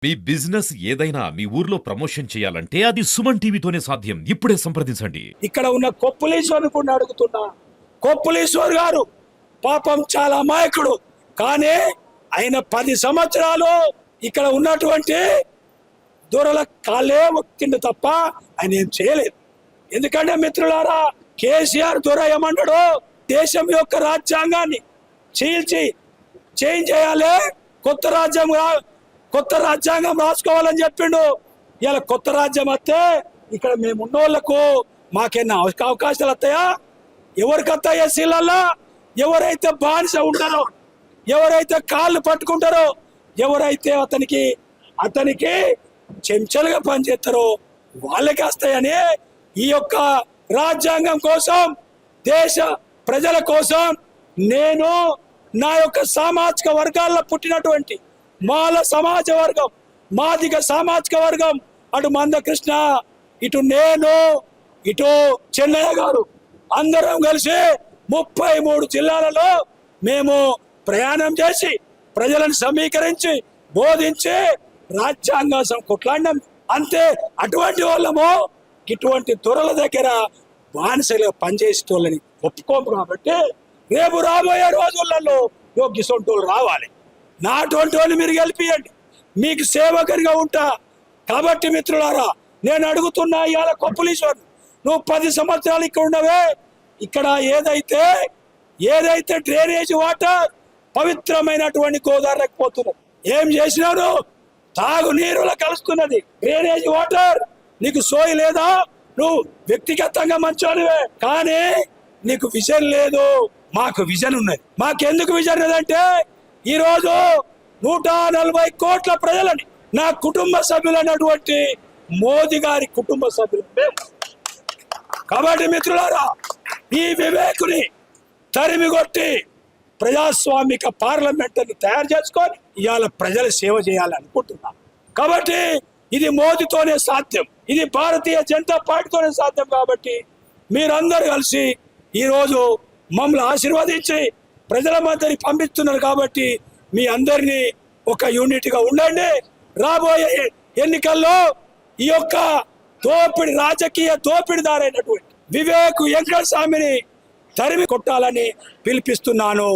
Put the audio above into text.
మీ business ఏదైనా మీ ఊర్లో promotion చేయాలంటే అది సుమన్ టీవీతోనే సాధ్యం. ఇప్పుడే సంప్రదించండి. ఇక్కడ ఉన్న కొప్పులీశ్వరుని కూడా అడుగుతున్నా. కొప్పులీశ్వర్ గారు పాపం చాలా అమాయకుడు, కానీ ఆయన 10 సంవత్సరాలు ఇక్కడ ఉన్నటువంటి దొరల కాలే ఒక్కిండు తప్ప ఆయన ఏం చేయలేదు. ఎందుకంటే మిత్రులారా, కేసీఆర్ దొర ఏమన్నాడు, దేశం యొక్క రాజ్యాంగాన్ని చీల్చి చేంజ్ చేయాలి, కొత్త రాజ్యాంగం రాసుకోవాలని చెప్పిండు. ఇలా కొత్త రాజ్యం వస్తే ఇక్కడ మేము ఉన్నోళ్లకు మాకేనా అవకాశాలు వస్తాయా? ఎవరికి వస్తాయా? ఎస్సీలల్లా ఎవరైతే బానిస ఉంటారో, ఎవరైతే కాళ్ళు పట్టుకుంటారో, ఎవరైతే అతనికి చెంచలుగా పనిచేస్తారో వాళ్ళకి వస్తాయని ఈ యొక్క రాజ్యాంగం కోసం, దేశ ప్రజల కోసం నేను నా యొక్క సామాజిక వర్గాల్లో పుట్టినటువంటి మాల సమాజ వర్గం, మాదిగ సామాజిక వర్గం, అటు మందకృష్ణ, ఇటు నేను, ఇటు చెన్నయ్య గారు అందరం కలిసి 33 జిల్లాలలో మేము ప్రయాణం చేసి ప్రజలను సమీకరించి బోధించి రాజ్యాంగం కొట్లాడినాం. అంతే. అటువంటి వాళ్ళము ఇటువంటి దొరల దగ్గర బానిసలుగా పనిచేసేటోళ్ళని ఒప్పుకోము. కాబట్టి రేపు రాబోయే రోజులలో యోగ్య సొంటోళ్ళు రావాలి. నా అటువంటి వాళ్ళు మీరు గెలిపియండి, మీకు సేవకునిగా ఉంటా. కాబట్టి మిత్రులారా, నేను అడుగుతున్నా, ఇవాళ కొప్పులీశ్వర్ నువ్వు 10 సంవత్సరాలు ఇక్కడ ఉండవే, ఇక్కడ ఏదైతే డ్రైనేజ్ వాటర్ పవిత్రమైనటువంటి గోదావరికి పోతున్నది, ఏం చేసినావు? తాగు నీరులో కలుస్తున్నది డ్రైనేజ్ వాటర్. నీకు సోయి లేదా? నువ్వు వ్యక్తిగతంగా మంచోనివే, కానీ నీకు విజన్ లేదు. మాకు విజన్ ఉన్నది. మాకెందుకు విజన్ లేదంటే, ఈరోజు 140 కోట్ల ప్రజలని, నా కుటుంబ సభ్యులైనటువంటి మోదీ గారి కుటుంబ సభ్యులు. కాబట్టి మిత్రులారా, ఈ వివేకుని తరిమిగొట్టి ప్రజాస్వామిక పార్లమెంటుని తయారు చేసుకొని ఇవాళ ప్రజల సేవ చేయాలనుకుంటున్నాం. కాబట్టి ఇది మోదీతోనే సాధ్యం, ఇది భారతీయ జనతా పార్టీతోనే సాధ్యం. కాబట్టి మీరందరూ కలిసి ఈరోజు మమ్మల్ని ఆశీర్వదించి ప్రజల మధ్యని పంపిస్తున్నారు. కాబట్టి మీ అందరినీ ఒక యూనిట్గా ఉండండి. రాబోయే ఎన్నికల్లో ఈ యొక్క రాజకీయ దోపిడిదారైనటువంటి వివేక్ వెంకటస్వామిని తరిమి కొట్టాలని పిలిపిస్తున్నాను.